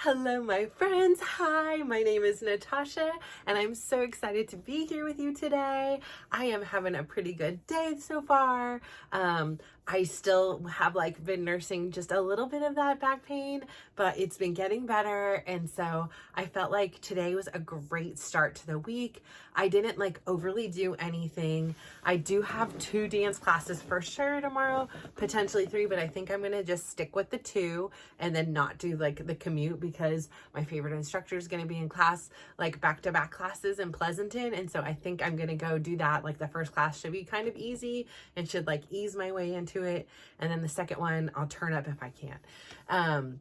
Hello, my friends. Hi, my name is Natasha, and I'm so excited to be here with you today. I am having a pretty good day so far. I still have been nursing just a little bit of that back pain, but it's been getting better. And so I felt like today was a great start to the week. I didn't overly do anything. I do have 2 dance classes for sure tomorrow, potentially 3, but I think I'm going to just stick with the 2 and then not do the commute because my favorite instructor is going to be in class, back-to-back classes in Pleasanton. And so I think I'm going to go do that. The first class should be kind of easy and should ease my way into it. And then the second one, I'll turn up if I can.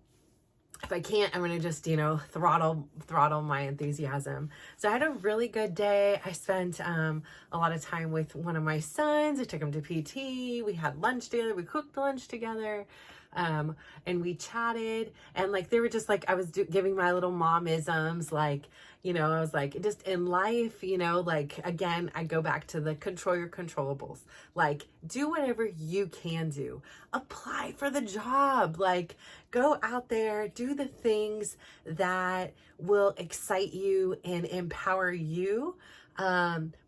If I can't, I'm going to just, throttle my enthusiasm. So I had a really good day. I spent a lot of time with one of my sons. I took him to PT. We had lunch together. We cooked lunch together. And we chatted, and they were just I was giving my little momisms, I was just in life, again, I go back to the control your controllables, do whatever you can do, apply for the job, go out there, do the things that will excite you and empower you.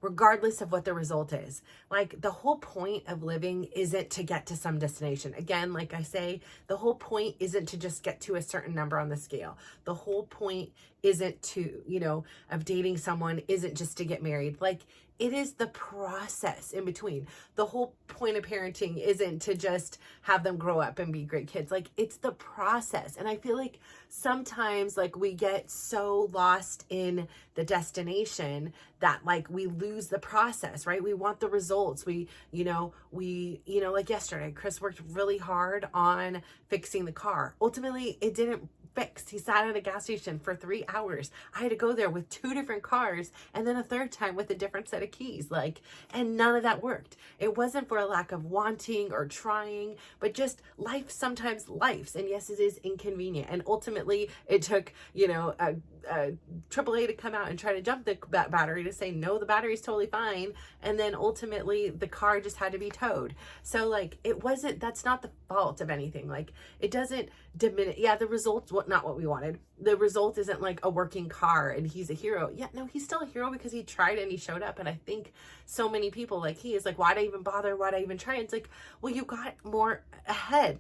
Regardless of what the result is. The whole point of living isn't to get to some destination. Again, like I say, the whole point isn't to just get to a certain number on the scale. The whole point isn't to, of dating someone isn't just to get married. It is the process in between. The whole point of parenting isn't to just have them grow up and be great kids. It's the process. And I feel sometimes we get so lost in the destination that we lose the process, right? We want the results. We yesterday, Chris worked really hard on fixing the car. Ultimately, it didn't fixed. He sat at a gas station for 3 hours. I had to go there with 2 different cars and then a third time with a different set of keys. And none of that worked. It wasn't for a lack of wanting or trying, but just life sometimes lifes. And yes, it is inconvenient. And ultimately it took, a AAA to come out and try to jump the battery to say, no, the battery's totally fine. And then ultimately the car just had to be towed. So that's not the fault of anything. It doesn't diminish. Yeah, the results, not what we wanted. The result isn't a working car and he's a hero. Yeah, no, he's still a hero because he tried and he showed up. And I think so many people he is why'd I even bother? Why'd I even try? It's well, you got more ahead.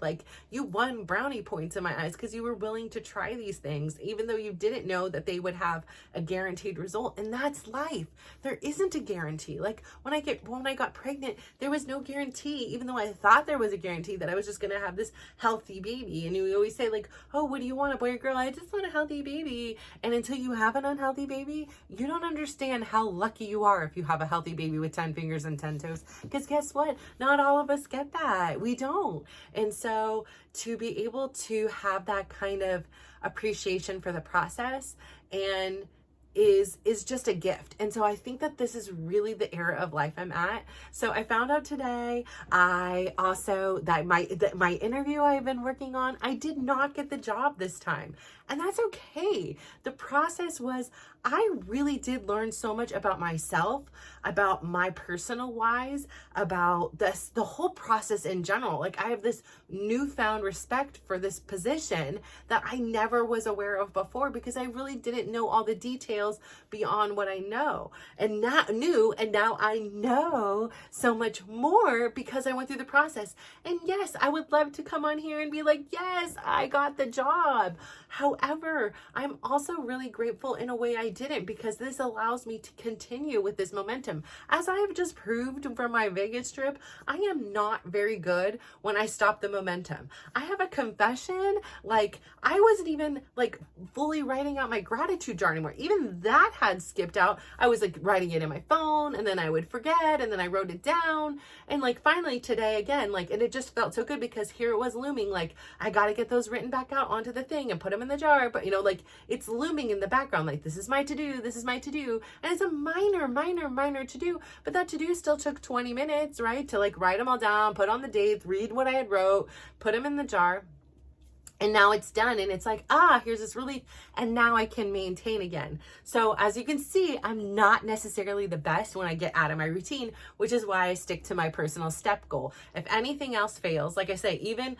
You won brownie points in my eyes because you were willing to try these things, even though you didn't know that they would have a guaranteed result. And that's life. There isn't a guarantee. When I got pregnant, there was no guarantee, even though I thought there was a guarantee that I was just going to have this healthy baby. And we always say oh, what do you want, a boy or girl? I just want a healthy baby. And until you have an unhealthy baby, you don't understand how lucky you are if you have a healthy baby with 10 fingers and 10 toes. Because guess what? Not all of us get that. We don't. And so to be able to have that kind of appreciation for the process and is just a gift. And so I think that this is really the era of life I'm at. So I found out today, I also, that my interview I've been working on, I did not get the job this time. And that's okay. The process was, I really did learn so much about myself, about my personal whys, about the whole process in general. I have this newfound respect for this position that I never was aware of before because I really didn't know all the details beyond what I know and now I know so much more because I went through the process. And yes, I would love to come on here and be yes, I got the job. However, I'm also really grateful in a way I didn't, because this allows me to continue with this momentum. As I have just proved from my Vegas trip, I am not very good when I stop the momentum. I have a confession, I wasn't even fully writing out my gratitude jar anymore. Even that had skipped out. I was writing it in my phone and then I would forget and then I wrote it down. And finally today again, and it just felt so good because here it was looming, I got to get those written back out onto the thing and put them in the jar. But it's looming in the background, this is my to-do, this is my to-do. And it's a minor to-do, but that to-do still took 20 minutes, right? To write them all down, put on the dates, read what I had wrote, put them in the jar. And now it's done, and it's like, here's this relief, and now I can maintain again. So as you can see, I'm not necessarily the best when I get out of my routine, which is why I stick to my personal step goal. If anything else fails, like I say, even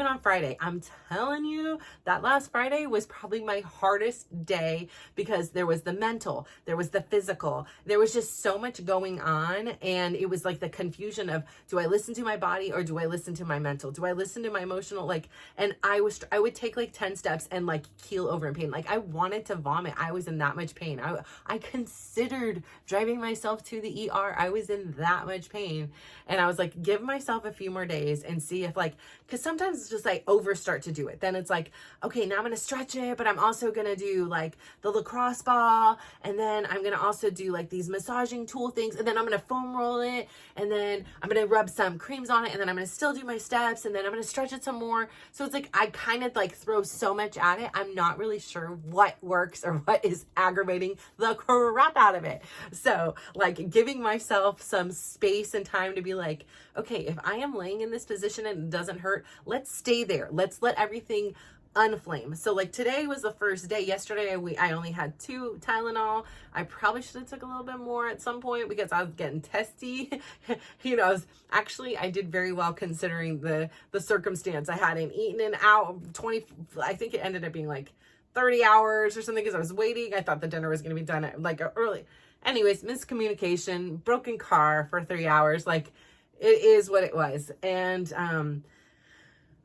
on Friday, I'm telling you, that last Friday was probably my hardest day, because there was the mental, there was the physical, there was just so much going on, and it was like the confusion of, do I listen to my body or do I listen to my mental? Do I listen to my emotional? And I would take like 10 steps and like keel over in pain. Like I wanted to vomit. I was in that much pain. I considered driving myself to the ER. I was in that much pain. And I was like, give myself a few more days and see if because sometimes it's just like overstart to do it. Then it's like, okay, now I'm going to stretch it, but I'm also going to do like the lacrosse ball. And then I'm going to also do like these massaging tool things. And then I'm going to foam roll it. And then I'm going to rub some creams on it. And then I'm going to still do my steps. And then I'm going to stretch it some more. So it's like, I kind of like throw so much at it. I'm not really sure what works or what is aggravating the crap out of it. So like giving myself some space and time to be like, okay, if I am laying in this position and it doesn't hurt, let's stay there. Let's let everything unflame. So like today was the first day. Yesterday I only had 2 Tylenol. I probably should have took a little bit more at some point because I was getting testy. I did very well considering the circumstance. I hadn't eaten in out 20, I think it ended up being like 30 hours or something because I was waiting. I thought the dinner was going to be done at like early. Anyways, miscommunication, broken car for 3 hours. Like it is what it was. And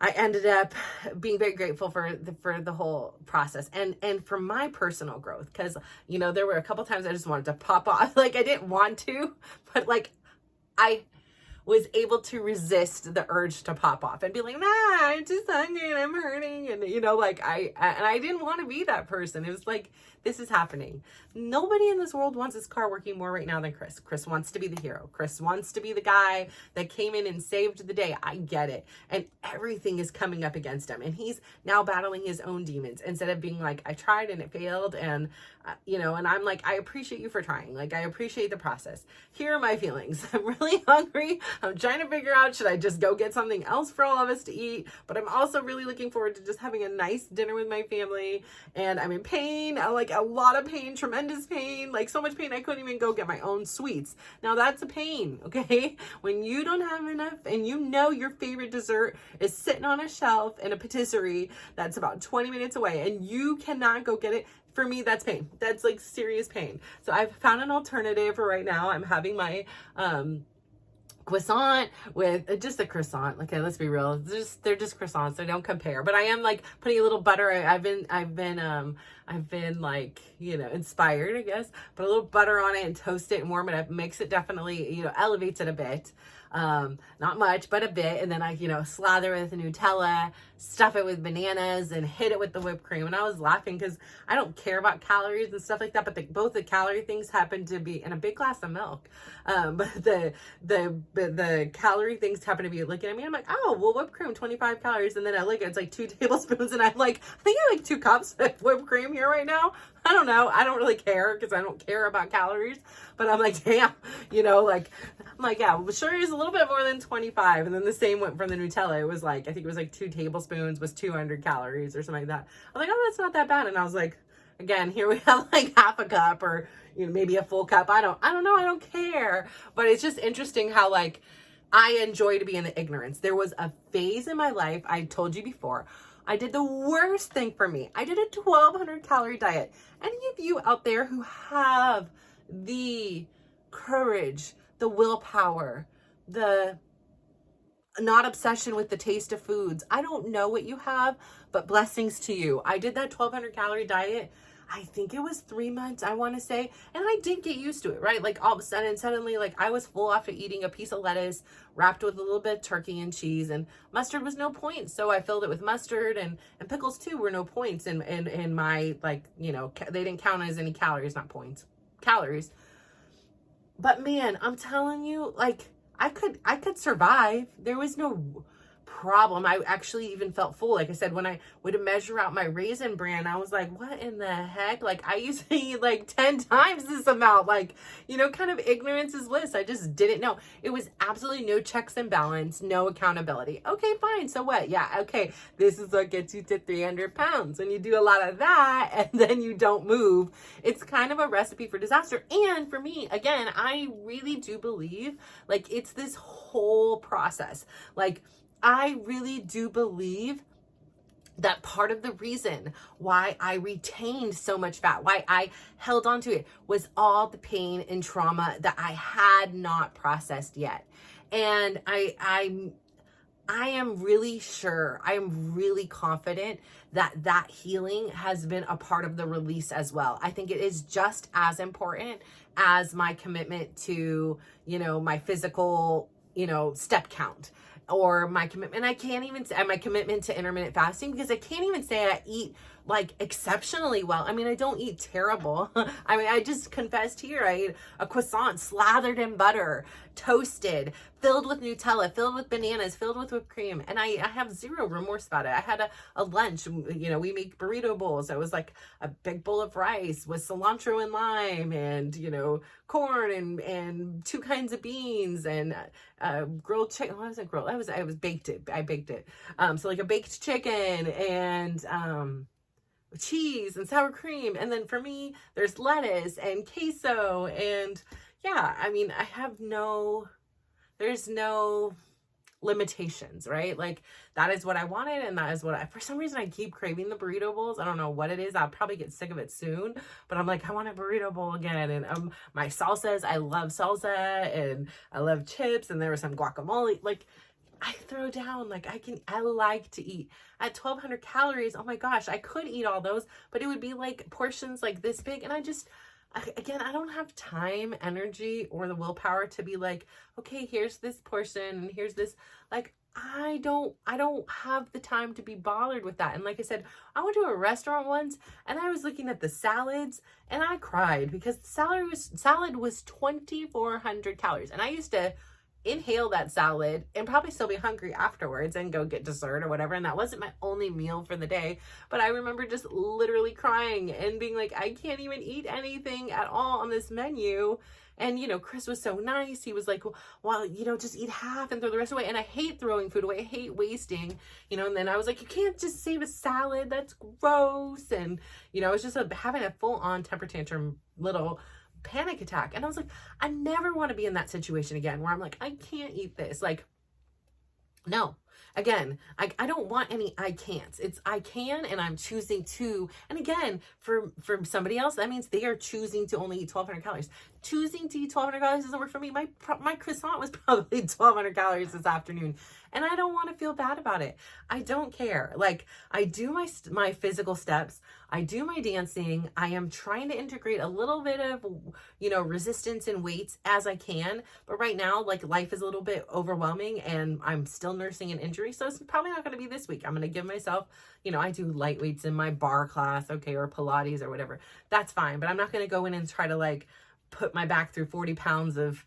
I ended up being very grateful for the whole process and for my personal growth. Cause there were a couple times I just wanted to pop off. Like I didn't want to, but like I was able to resist the urge to pop off and be like, I'm just hungry and I'm hurting. And I didn't want to be that person. It was like, this is happening. Nobody in this world wants his car working more right now than Chris. Chris wants to be the hero. Chris wants to be the guy that came in and saved the day. I get it. And everything is coming up against him. And he's now battling his own demons instead of being like, I tried and it failed. And, and I'm like, I appreciate you for trying. Like, I appreciate the process. Here are my feelings. I'm really hungry. I'm trying to figure out, should I just go get something else for all of us to eat? But I'm also really looking forward to just having a nice dinner with my family. And I'm in pain. I like a lot of pain, tremendous pain, like so much pain I couldn't even go get my own sweets. Now that's a pain, okay? When you don't have enough and your favorite dessert is sitting on a shelf in a patisserie that's about 20 minutes away and you cannot go get it, for me, that's pain. That's like serious pain. So I've found an alternative for right now. I'm having my croissant with just a croissant. Okay, let's be real. They're just croissants. They don't compare. But I am like putting a little butter. I've been like, inspired, I guess. Put a little butter on it and toast it and warm it up. Makes it definitely, elevates it a bit. Not much, but a bit. And then I, slather it with Nutella, stuff it with bananas and hit it with the whipped cream. And I was laughing because I don't care about calories and stuff like that. But both the calorie things happen to be in a big glass of milk. But the calorie things happen to be looking at me. I'm like, oh, well, whipped cream, 25 calories. And then I look at it's like 2 tablespoons. And I'm like, I think I have like 2 cups of whipped cream here right now. I don't know. I don't really care because I don't care about calories. But I'm like, damn, I'm like, yeah, well, sure is a little bit more than 25. And then the same went from the Nutella. It was like, I think it was like 2 tablespoons was 200 calories or something like that. I'm like, oh, that's not that bad. And I was like, again, here we have like half a cup or maybe a full cup. I don't know. I don't care. But it's just interesting how like I enjoy to be in the ignorance. There was a phase in my life, I told you before, I did the worst thing for me. I did a 1,200 calorie diet. Any of you out there who have the courage, the willpower, the not obsession with the taste of foods. I don't know what you have, but blessings to you. I did that 1,200 calorie diet. I think it was 3 months, I want to say. And I did get used to it, right? Like all of a sudden, suddenly, like I was full after eating a piece of lettuce wrapped with a little bit of turkey and cheese, and mustard was no point. So I filled it with mustard, and pickles too were no points in my, like, they didn't count as any calories, not points, calories. But man, I'm telling you, like I could survive. There was no problem. I actually even felt full. Like I said, when I would measure out my Raisin Bran, I was like, what in the heck? Like, I used to eat like 10 times this amount. Like, kind of ignorance is bliss. I just didn't know. It was absolutely no checks and balance, no accountability. Okay, fine. So what? Yeah, okay. This is what gets you to 300 pounds. And you do a lot of that and then you don't move. It's kind of a recipe for disaster. And for me, again, I really do believe like it's this whole process. Like, I really do believe that part of the reason why I retained so much fat, why I held on to it, was all the pain and trauma that I had not processed yet. And I am really sure, I am really confident that healing has been a part of the release as well. I think it is just as important as my commitment to, my physical, step count, or my commitment. I can't even say my commitment to intermittent fasting, because I can't even say I eat like exceptionally well. I mean, I don't eat terrible. I mean, I just confessed here, I ate a croissant slathered in butter, toasted, filled with Nutella, filled with bananas, filled with whipped cream. And I have zero remorse about it. I had a lunch, we make burrito bowls. It was like a big bowl of rice with cilantro and lime and, corn and 2 kinds of beans and grilled chicken. What was it? Grilled. I baked it. I baked it. So like a baked chicken and, cheese and sour cream. And then for me, there's lettuce and queso. And yeah, I mean, there's no limitations, right? Like, that is what I wanted. And that is what for some reason I keep craving the burrito bowls. I don't know what it is. I'll probably get sick of it soon, but I'm like, I want a burrito bowl again. And my salsas, I love salsa and I love chips. And there was some guacamole. Like, I throw down, like I like to eat at 1,200 calories. Oh my gosh, I could eat all those, but it would be like portions like this big. And I don't have time, energy, or the willpower to be like, okay, here's this portion and here's this. Like, I don't have the time to be bothered with that. And like I said, I went to a restaurant once and I was looking at the salads and I cried because the salad was 2,400 calories. And I used to inhale that salad and probably still be hungry afterwards and go get dessert or whatever. And that wasn't my only meal for the day. But I remember just literally crying and being like, I can't even eat anything at all on this menu. And, Chris was so nice. He was like, well, just eat half and throw the rest away. And I hate throwing food away. I hate wasting, and then I was like, you can't just save a salad. That's gross. And, I was just having a full on temper tantrum little panic attack. And I was like, I never want to be in that situation again where I'm like, I can't eat this. Like, no. Again, I don't want any I can'ts. It's I can, and I'm choosing to. And again, for somebody else, that means they are choosing to only eat 1,200 calories. Choosing to eat 1,200 calories doesn't work for me. My croissant was probably 1,200 calories this afternoon, and I don't want to feel bad about it. I don't care. Like, I do my physical steps. I do my dancing. I am trying to integrate a little bit of, resistance and weights as I can. But right now, like, life is a little bit overwhelming and I'm still nursing an injury. So it's probably not going to be this week. I'm going to give myself, I do light weights in my bar class, okay, or Pilates or whatever. That's fine. But I'm not going to go in and try to like put my back through 40 pounds of,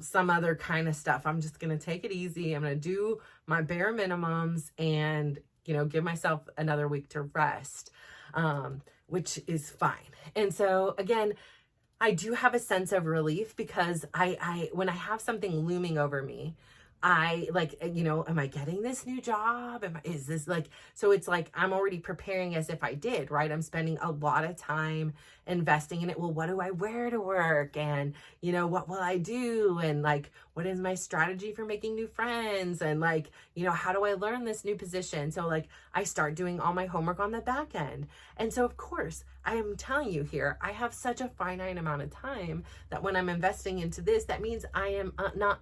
some other kind of stuff. I'm just going to take it easy. I'm going to do my bare minimums and, give myself another week to rest, which is fine. And so again, I do have a sense of relief because I when I have something looming over me, I like, am I getting this new job? Is this like, so it's like, I'm already preparing as if I did, right? I'm spending a lot of time investing in it. Well, what do I wear to work? And, what will I do? And like, what is my strategy for making new friends? And like, how do I learn this new position? So like, I start doing all my homework on the back end. And so of course, I am telling you here, I have such a finite amount of time that when I'm investing into this, that means I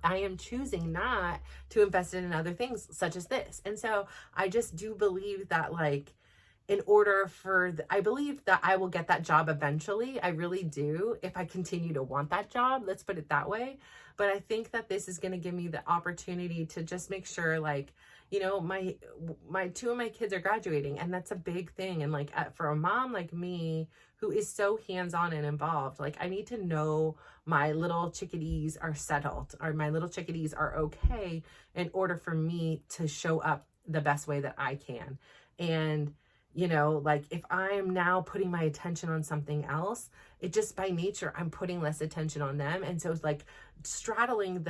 am choosing not to invest in other things such as this. And so I just do believe that like, in order I believe that I will get that job eventually. I really do. If I continue to want that job, let's put it that way. But I think that this is going to give me the opportunity to just make sure like, you know, my two of my kids are graduating, and that's a big thing. And like for a mom like me who is so hands-on and involved, like I need to know my little chickadees are settled, or my little chickadees are okay, in order for me to show up the best way that I can. And you know, like if I'm now putting my attention on something else, it just by nature, I'm putting less attention on them. And so it's like straddling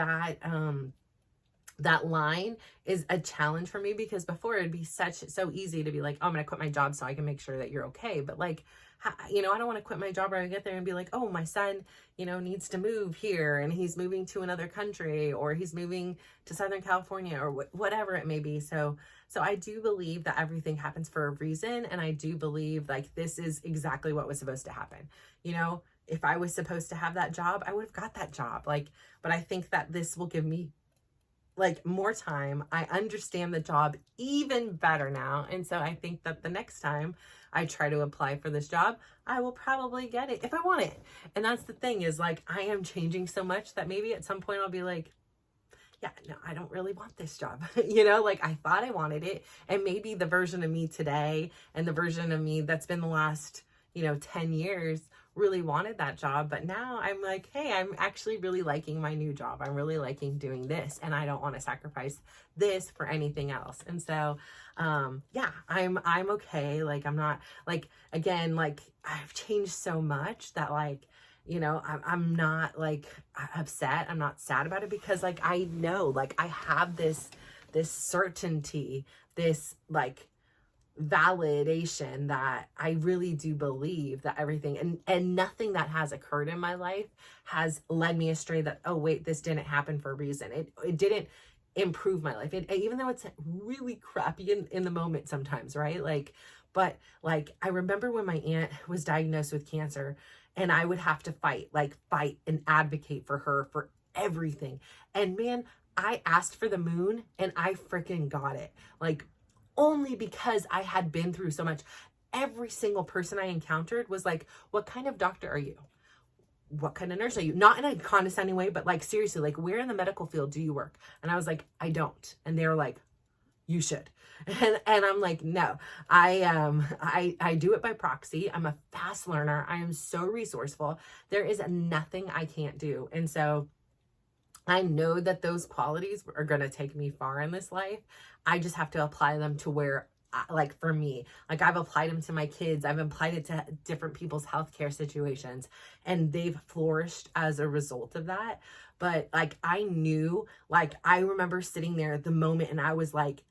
that line is a challenge for me, because before it'd be so easy to be like, oh, I'm gonna quit my job so I can make sure that you're okay. But like, you know, I don't want to quit my job, or I get there and be like, oh, my son, you know, needs to move here, and he's moving to another country, or he's moving to Southern California, or whatever it may be. So I do believe that everything happens for a reason, and I do believe like this is exactly what was supposed to happen. You know, if I was supposed to have that job, I would have got that job. Like, but I think that this will give me like more time. I understand the job even better now. And so I think that the next time I try to apply for this job, I will probably get it if I want it. And that's the thing, is like, I am changing so much that maybe at some point I'll be like, yeah, no, I don't really want this job. You know, like I thought I wanted it. And maybe the version of me today and the version of me that's been the last, you know, 10 years really wanted that job. But now I'm like, hey, I'm actually really liking my new job. I'm really liking doing this, and I don't want to sacrifice this for anything else. And so, yeah, I'm okay. Like, I'm not like, again, like I've changed so much that like, you know, I'm not like upset. I'm not sad about it, because like, I know, like I have this certainty, this like validation that I really do believe that everything and nothing that has occurred in my life has led me astray, that, oh wait, this didn't happen for a reason. It didn't improve my life. Even though it's really crappy in the moment sometimes, right? Like, but like, I remember when my aunt was diagnosed with cancer, and I would have to fight and advocate for her for everything. And man, I asked for the moon and I freaking got it. Like, only because I had been through so much. Every single person I encountered was like, what kind of doctor are you? What kind of nurse are you? Not in a condescending way, but like, seriously, like, where in the medical field do you work? And I was like, I don't. And they were like, you should. And I'm like, no, I do it by proxy. I'm a fast learner. I am so resourceful. There is nothing I can't do. And so I know that those qualities are going to take me far in this life. I just have to apply them to where, like for me, like I've applied them to my kids. I've applied it to different people's healthcare situations, and they've flourished as a result of that. But like, I knew, like, I remember sitting there at the moment, and I was like,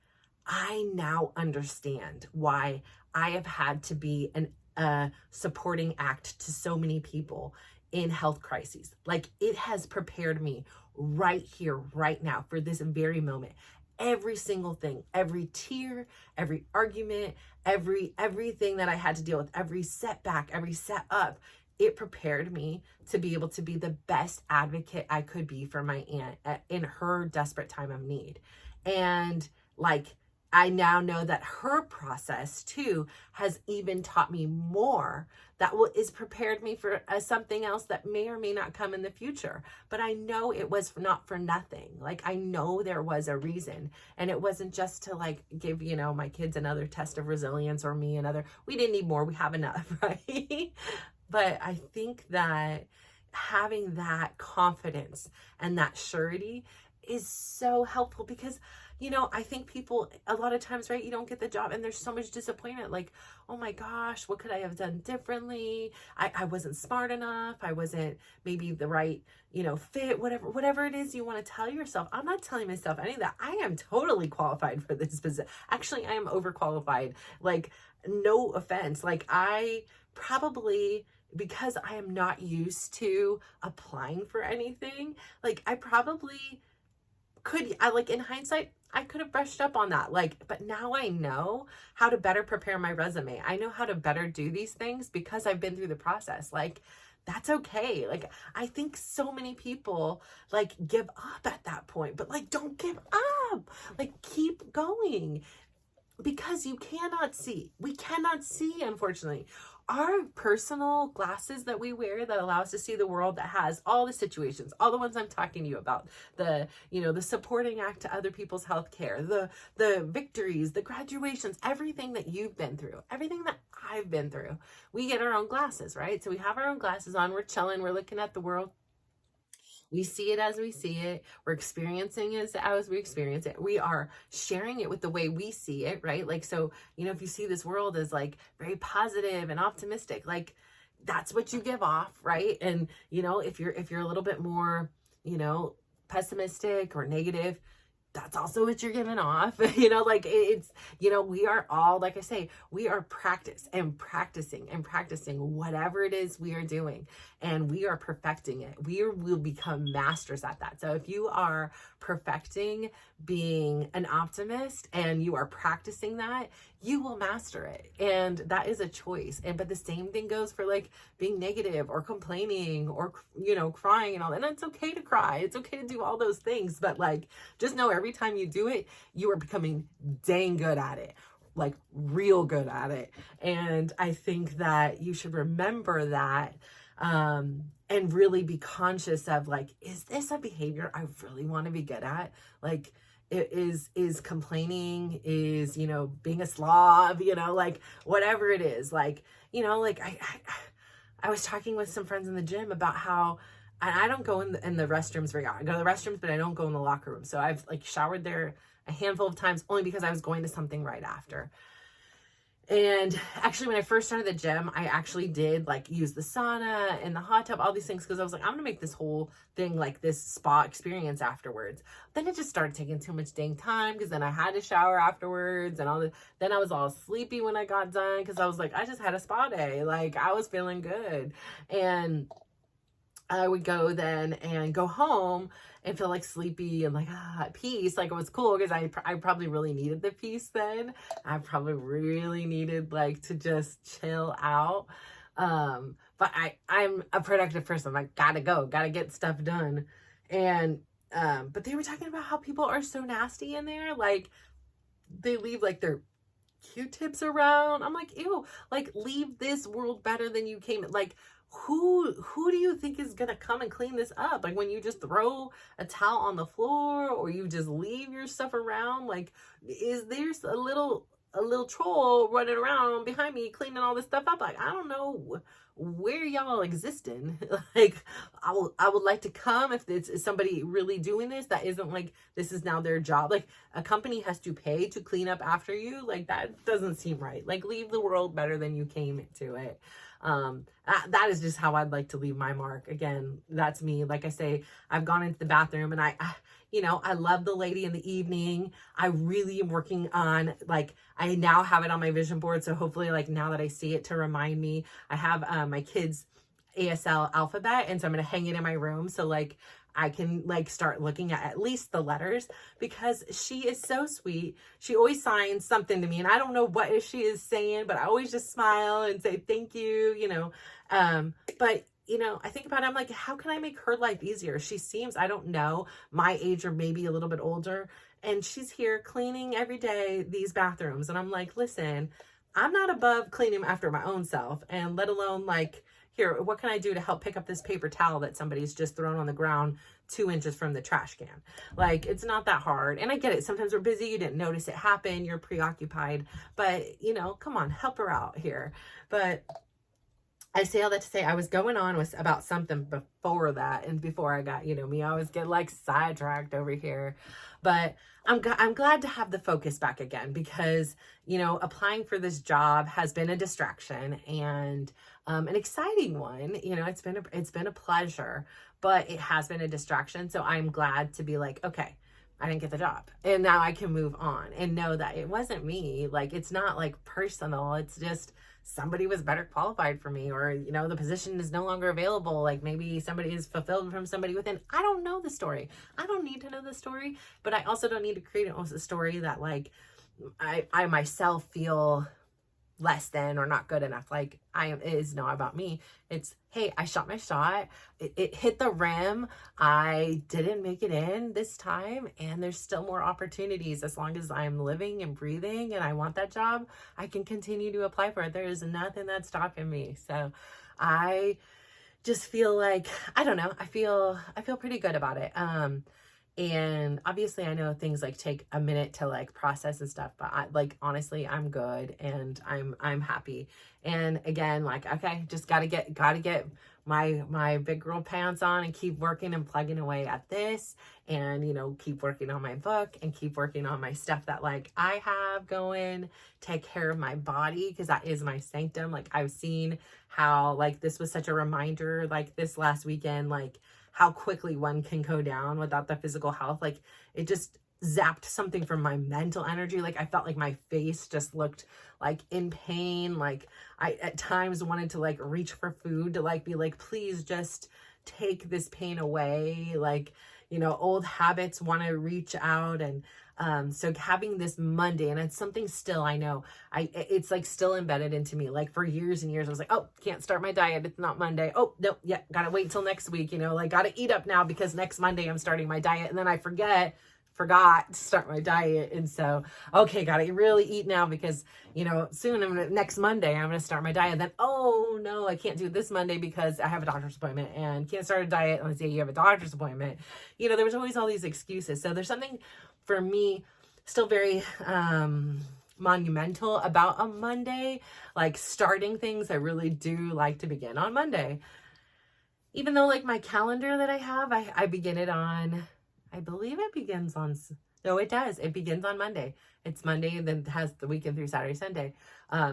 I now understand why I have had to be a supporting act to so many people in health crises. Like, it has prepared me right here, right now, for this very moment. Every single thing, every tear, every argument, everything that I had to deal with, every setback, every setup, it prepared me to be able to be the best advocate I could be for my aunt in her desperate time of need. And like, I now know that her process too has even taught me more, that is prepared me for something else that may or may not come in the future. But I know it was not for nothing. Like, I know there was a reason, and it wasn't just to like give, you know, my kids another test of resilience, or me another. We didn't need more. We have enough, right? But I think that having that confidence and that surety is so helpful, because, you know, I think people a lot of times, right, you don't get the job and there's so much disappointment, like, oh my gosh, what could I have done differently? I wasn't smart enough. I wasn't maybe the right, you know, fit, whatever it is you want to tell yourself. I'm not telling myself any of that. I am totally qualified for this position. Actually, I am overqualified. Like, no offense. Like, I probably, because I am not used to applying for anything, like, I probably could, like, in hindsight, I could have brushed up on that. Like, but now I know how to better prepare my resume. I know how to better do these things because I've been through the process. Like, that's okay. Like, I think so many people like give up at that point, but like, don't give up. Like, keep going, because we cannot see, unfortunately, our personal glasses that we wear that allow us to see the world, that has all the situations, all the ones I'm talking to you about, the, the supporting act to other people's healthcare, the victories, the graduations, everything that you've been through, everything that I've been through. We get our own glasses, right? So we have our own glasses on, we're chilling, we're looking at the world. We see it as we see it. We're experiencing it as we experience it. We are sharing it with the way we see it, right? Like, so, if you see this world as like very positive and optimistic, like that's what you give off, right? And, if you're a little bit more, pessimistic or negative, that's also what you're giving off. Like it's, we are all, like I say, we are practicing whatever it is we are doing, and we are perfecting it. We will become masters at that. So if you are perfecting being an optimist and you are practicing that, you will master it. And that is a choice. But the same thing goes for like being negative or complaining or, crying and all that. And it's okay to cry. It's okay to do all those things. But like, just know every time you do it, you are becoming dang good at it, like real good at it. And I think that you should remember that, and really be conscious of like, is this a behavior I really want to be good at? Like, it is complaining, is, being a slob, like whatever it is, like, like I was talking with some friends in the gym about how I don't go in the restrooms very often. I go to the restrooms, but I don't go in the locker room. So I've like showered there a handful of times, only because I was going to something right after. And actually, when I first started the gym, I actually did like use the sauna and the hot tub, all these things, because I was like, I'm gonna make this whole thing like this spa experience afterwards. Then it just started taking too much dang time, because then I had to shower afterwards and all the, then I was all sleepy when I got done, because I was like, I just had a spa day, like I was feeling good. And I would go then and go home and feel like sleepy and like at peace. Like it was cool, because I probably really needed the peace then. I probably really needed like to just chill out. But I'm a productive person. I gotta get stuff done. And but they were talking about how people are so nasty in there. Like they leave like their Q-tips around. I'm like, ew, like leave this world better than you came. Like, who do you think is gonna come and clean this up? Like when you just throw a towel on the floor, or you just leave your stuff around, like is there a little troll running around behind me cleaning all this stuff up? Like, I don't know where y'all existing. Like I would like to come if it's somebody really doing this, that isn't like this is now their job. Like a company has to pay to clean up after you. Like that doesn't seem right. Like leave the world better than you came to it. That is just how I'd like to leave my mark. Again, that's me. Like I say, I've gone into the bathroom and I love the lady in the evening. I really am working on, like, I now have it on my vision board. So hopefully, like, now that I see it, to remind me, I have my kids' ASL alphabet. And so I'm going to hang it in my room. So like, I can like start looking at least the letters, because she is so sweet. She always signs something to me, and I don't know what she is saying, but I always just smile and say thank you, but I think about it, I'm like, how can I make her life easier? She seems, I don't know, my age or maybe a little bit older, and she's here cleaning every day these bathrooms. And I'm like, listen, I'm not above cleaning after my own self, and let alone like, here, what can I do to help pick up this paper towel that somebody's just thrown on the ground 2 inches from the trash can? Like, it's not that hard. And I get it. Sometimes we're busy. You didn't notice it happen. You're preoccupied. But, come on, help her out here. But I say all that to say, I was going on with about something before that. And before I got, me, I always get like sidetracked over here. But I'm glad to have the focus back again, because, applying for this job has been a distraction and an exciting one. It's been a pleasure, but it has been a distraction. So I'm glad to be like, okay, I didn't get the job, and now I can move on and know that it wasn't me. Like, it's not like personal. It's just somebody was better qualified for me, or, the position is no longer available. Like maybe somebody is fulfilled from somebody within. I don't know the story. I don't need to know the story, but I also don't need to create a story that like I myself feel less than or not good enough. Like it is not about me. It's, hey, I shot my shot. It hit the rim. I didn't make it in this time, and there's still more opportunities. As long as I'm living and breathing and I want that job, I can continue to apply for it. There is nothing that's stopping me. So I just feel like, I don't know, I feel pretty good about it. And obviously I know things like take a minute to like process and stuff, but honestly, I'm good and I'm happy. And again, like, okay, just gotta get my big girl pants on and keep working and plugging away at this, and, keep working on my book and keep working on my stuff that like I have going, take care of my body, because that is my sanctum. Like, I've seen how like this was such a reminder, like this last weekend, like how quickly one can go down without the physical health. Like, it just zapped something from my mental energy. Like, I felt like my face just looked like in pain. Like, I at times wanted to like reach for food to like be like, please just take this pain away. Like, old habits want to reach out. And so having this Monday, and it's something still, I know it's like still embedded into me. Like, for years and years I was like, oh, can't start my diet, it's not Monday. Oh no, yeah, gotta wait till next week, like gotta eat up now because next Monday I'm starting my diet. And then I forgot to start my diet. And so, okay, gotta really eat now because, soon next Monday I'm gonna start my diet. Then, oh no, I can't do this Monday because I have a doctor's appointment, and can't start a diet unless you have a doctor's appointment. There was always all these excuses. So there's something for me still very monumental about a Monday, like starting things. I really do like to begin on Monday, even though like my calendar that I have, I begin it on, I believe it begins on, no, it does. It begins on Monday. It's Monday and then has the weekend through Saturday, Sunday.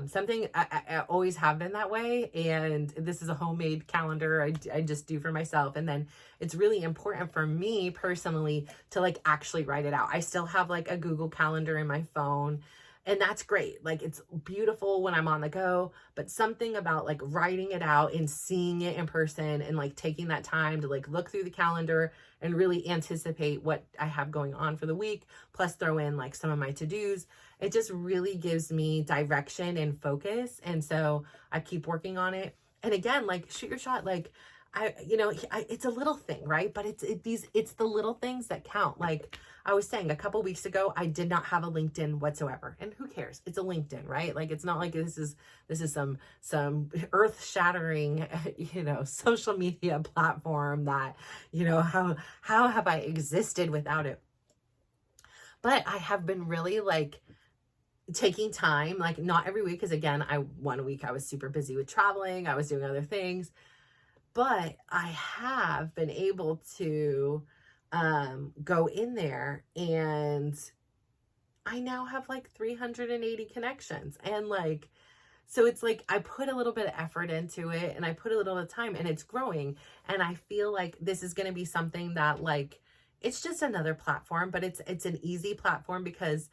Something I always have been that way. And this is a homemade calendar I just do for myself. And then it's really important for me personally to like actually write it out. I still have like a Google Calendar in my phone, and that's great. Like, it's beautiful when I'm on the go, but something about like writing it out and seeing it in person and like taking that time to like look through the calendar and really anticipate what I have going on for the week, plus throw in like some of my to-dos. It just really gives me direction and focus. And so I keep working on it. And again, like, shoot your shot. Like, it's a little thing, right? But it's the little things that count. Like I was saying a couple weeks ago, I did not have a LinkedIn whatsoever, and who cares? It's a LinkedIn, right? Like, it's not like this is some earth shattering, social media platform that, how have I existed without it? But I have been really like taking time, like not every week, because again, one week I was super busy with traveling, I was doing other things. But I have been able to go in there, and I now have like 380 connections. And like, so it's like I put a little bit of effort into it, and I put a little bit of time, and it's growing. And I feel like this is going to be something that like, it's just another platform, but it's an easy platform because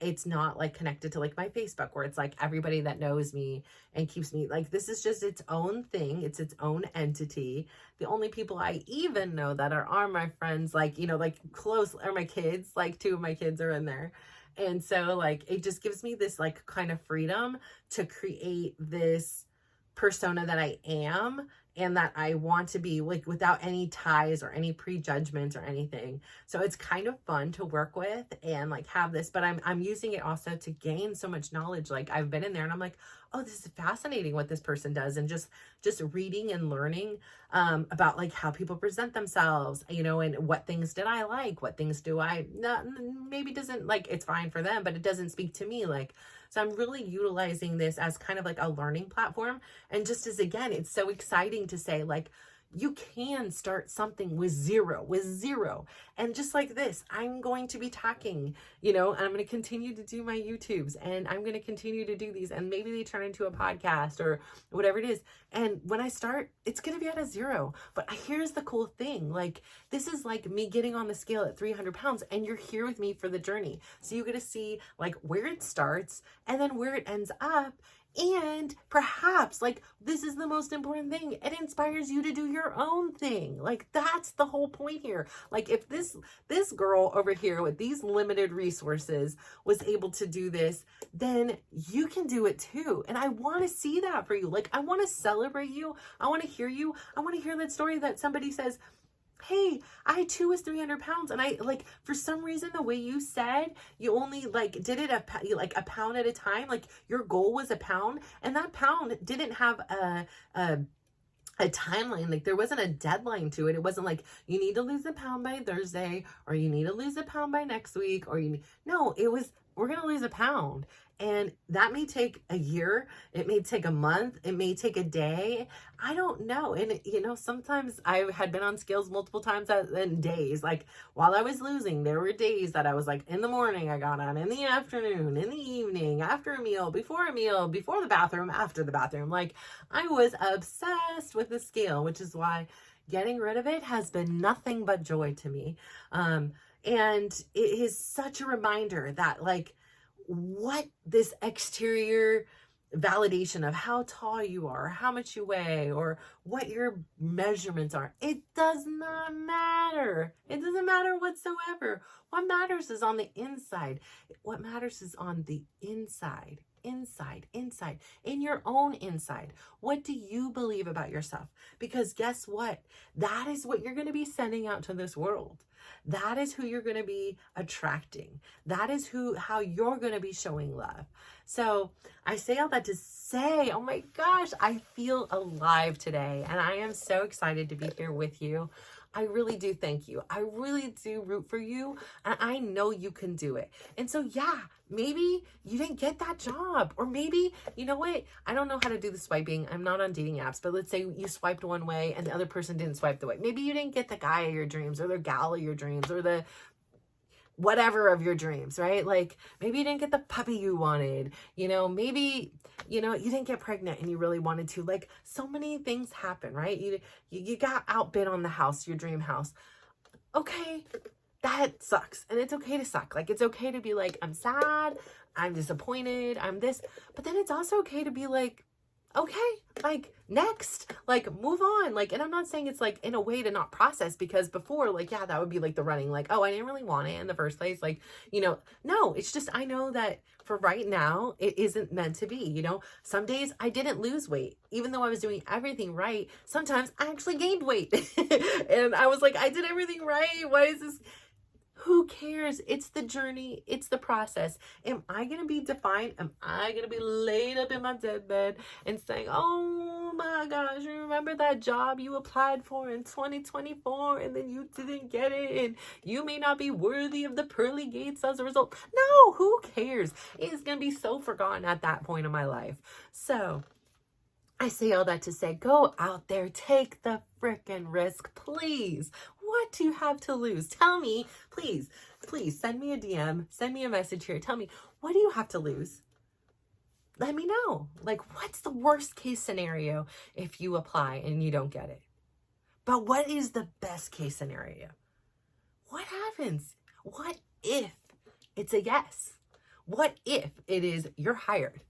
it's not like connected to like my Facebook, where it's like everybody that knows me and keeps me, like, this is just its own thing. It's its own entity. The only people I even know that are my friends, like, like close, are my kids. Like 2 of my kids are in there. And so like, it just gives me this like kind of freedom to create this persona that I am and that I want to be, like, without any ties or any prejudgments or anything. So it's kind of fun to work with and like have this, but I'm using it also to gain so much knowledge. Like, I've been in there and I'm like, oh, this is fascinating what this person does. And just reading and learning about like how people present themselves, and what things did I like, what things do I not, maybe doesn't, like, it's fine for them, but it doesn't speak to me. Like, so I'm really utilizing this as kind of like a learning platform. And just as, again, it's so exciting to say, like, you can start something with zero. And just like this, I'm going to be talking, and I'm going to continue to do my YouTubes, and I'm going to continue to do these, and maybe they turn into a podcast or whatever it is. And when I start, it's going to be at a 0. But here's the cool thing. Like, this is like me getting on the scale at 300 pounds, and you're here with me for the journey. So you get to see like where it starts and then where it ends up. And perhaps, like, this is the most important thing, it inspires you to do your own thing. Like, that's the whole point here. Like, if this girl over here with these limited resources was able to do this, then you can do it too. And I want to see that for you. Like, I want to celebrate you. I want to hear you. I want to hear that story that somebody says, hey, I too was 300 pounds. And I, like, for some reason, the way you said, you only like did it a pound at a time. Like, your goal was a pound, and that pound didn't have a timeline. Like, there wasn't a deadline to it. It wasn't like, you need to lose a pound by Thursday, or you need to lose a pound by next week, or no, it was, we're going to lose a pound. And that may take a year. It may take a month. It may take a day. I don't know. And, sometimes I had been on scales multiple times in days. Like, while I was losing, there were days that I was like, in the morning I got on, in the afternoon, in the evening, after a meal, before the bathroom, after the bathroom. Like, I was obsessed with the scale, which is why getting rid of it has been nothing but joy to me. And it is such a reminder that, like, what this exterior validation of how tall you are, how much you weigh, or what your measurements are, it does not matter. It doesn't matter whatsoever. What matters is on the inside. What matters is on the inside, in your own inside. What do you believe about yourself? Because guess what? That is what you're going to be sending out to this world. That is who you're going to be attracting. That is how you're going to be showing love. So I say all that to say, oh my gosh, I feel alive today. And I am so excited to be here with you. I really do thank you. I really do root for you. And I know you can do it. And so, yeah, maybe you didn't get that job. Or maybe, you know what? I don't know how to do the swiping. I'm not on dating apps. But let's say you swiped one way and the other person didn't swipe the way. Maybe you didn't get the guy of your dreams, or the gal of your dreams, or the whatever of your dreams, right? Like, maybe you didn't get the puppy you wanted, maybe, you didn't get pregnant and you really wanted to. Like, so many things happen, right? You got outbid on the house, your dream house. Okay, that sucks. And it's okay to suck. Like, it's okay to be like, I'm sad, I'm disappointed, I'm this. But then it's also okay to be like, okay, like, next, like, move on. Like, and I'm not saying it's like in a way to not process, because before, like, yeah, that would be like the running, like, oh, I didn't really want it in the first place. Like, no, it's just, I know that for right now, it isn't meant to be. Some days I didn't lose weight, even though I was doing everything right. Sometimes I actually gained weight and I was like, I did everything right. Why is this? Who cares? It's the journey. It's the process. Am I going to be defined? Am I going to be laid up in my deathbed and saying, oh my gosh, remember that job you applied for in 2024 and then you didn't get it and you may not be worthy of the pearly gates as a result? No, who cares? It's going to be so forgotten at that point in my life. So I say all that to say, go out there, take the frickin' risk, please. What do you have to lose? Tell me, please send me a DM, send me a message here. Tell me, what do you have to lose? Let me know. Like, what's the worst case scenario if you apply and you don't get it? But what is the best case scenario? What happens? What if it's a yes? What if it is you're hired?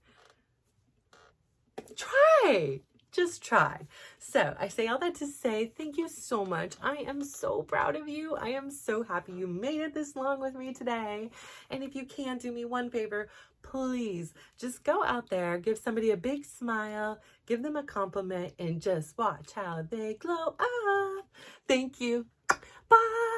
Try. Just try. So I say all that to say, thank you so much. I am so proud of you. I am so happy you made it this long with me today. And if you can do me one favor, please just go out there, give somebody a big smile, give them a compliment, and just watch how they glow up. Thank you. Bye.